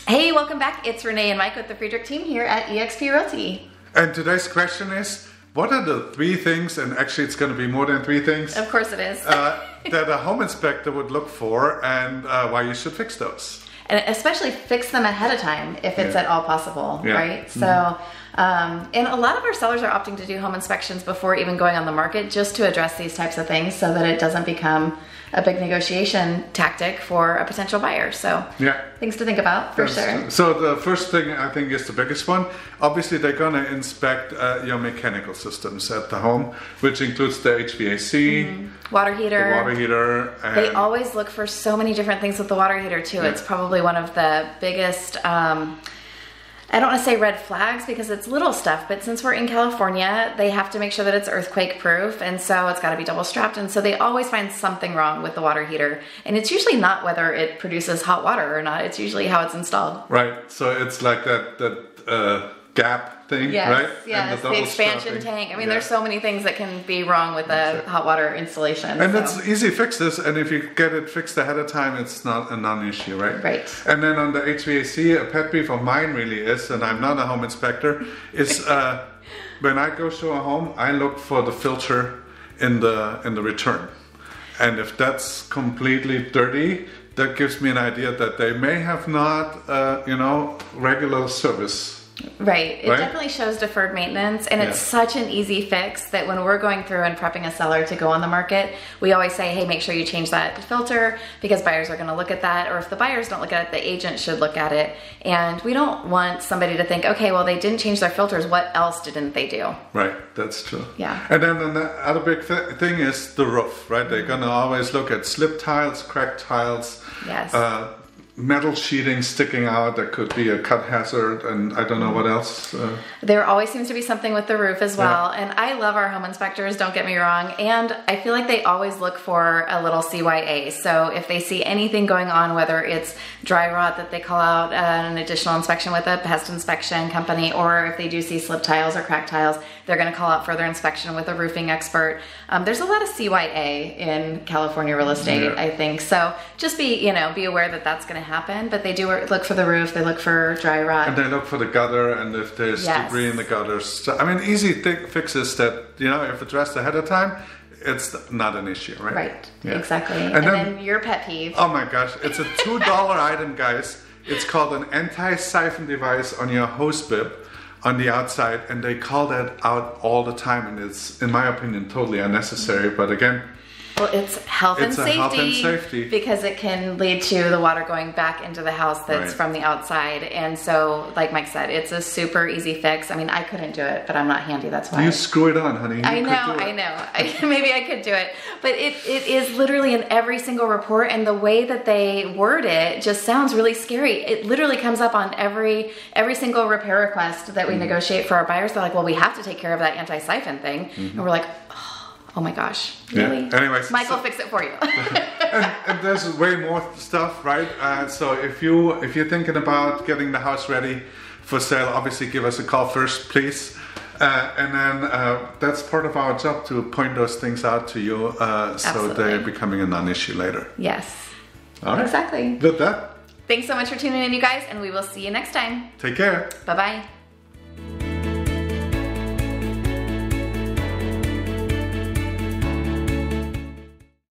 Hey, welcome back. It's Renee and Mike with the Friedrich Team here at eXp Realty. And today's question is, what are the 3 things, and actually it's going to be more than 3 things. Of course it is. That a home inspector would look for, and why you should fix those. And especially fix them ahead of time if it's at all possible, right? So, and a lot of our sellers are opting to do home inspections before even going on the market just to address these types of things so that it doesn't become a big negotiation tactic for a potential buyer. So things to think about for sure. So the first thing I think is the biggest one. Obviously they're going to inspect your mechanical systems at the home, which includes the HVAC, water heater. The water heater. And they always look for so many different things with the water heater too. It's probably one of the biggest, I don't want to say red flags because it's little stuff, but since we're in California, they have to make sure that it's earthquake proof, and so it's got to be double strapped, and so they always find something wrong with the water heater, and it's usually not whether it produces hot water or not, it's usually how it's installed. Right, so it's like that gap thing, right? Yes, the expansion tank. I mean, there's so many things that can be wrong with a hot water installation. And it's easy fixes, and if you get it fixed ahead of time, it's not a non-issue, right? Right. And then on the HVAC, a pet peeve of mine really is, and I'm not a home inspector, is when I go to a home, I look for the filter in the return. And if that's completely dirty, that gives me an idea that they may have not, regular service. Right. It definitely shows deferred maintenance, and it's such an easy fix that when we're going through and prepping a seller to go on the market, we always say, hey, make sure you change that filter because buyers are going to look at that, or if the buyers don't look at it, the agent should look at it. And we don't want somebody to think, okay, well, they didn't change their filters, what else didn't they do? Right, that's true. Yeah. And then the other big thing is the roof, right? They're going to always look at slip tiles, cracked tiles. Yes. Metal sheeting sticking out, that could be a cut hazard, and I don't know what else. There always seems to be something with the roof as well, and I love our home inspectors, don't get me wrong, and I feel like they always look for a little CYA, so if they see anything going on, whether it's dry rot that they call out an additional inspection with a pest inspection company, or if they do see slip tiles or cracked tiles, they're going to call out further inspection with a roofing expert. There's a lot of CYA in California real estate, I think, so just be aware that that's going to happen, but they do look for the roof, they look for dry rot. And they look for the gutter, and if there's debris in the gutters. So, I mean, easy fixes that, if addressed ahead of time, it's not an issue, right? Right, exactly. And then your pet peeve. Oh my gosh, it's a $2 item, guys. It's called an anti-siphon device on your hose bib on the outside, and they call that out all the time, and it's, in my opinion, totally unnecessary, but again, well, it's health and safety because it can lead to the water going back into the house that's from the outside. And so, like Mike said, it's a super easy fix. I mean, I couldn't do it, but I'm not handy. That's why. You screw it on, honey. I know. Maybe I could do it. But it is literally in every single report, and the way that they word it just sounds really scary. It literally comes up on every single repair request that we negotiate for our buyers. They're like, well, we have to take care of that anti-siphon thing. And we're like, oh my gosh, really? Yeah. Anyways, Mike will fix it for you. and there's way more stuff, right? So if you're thinking about getting the house ready for sale, obviously give us a call first, please. And then that's part of our job to point those things out to you, so they're becoming a non-issue later. Yes. All right. Exactly. With that. Thanks so much for tuning in, you guys, and we will see you next time. Take care. Bye-bye.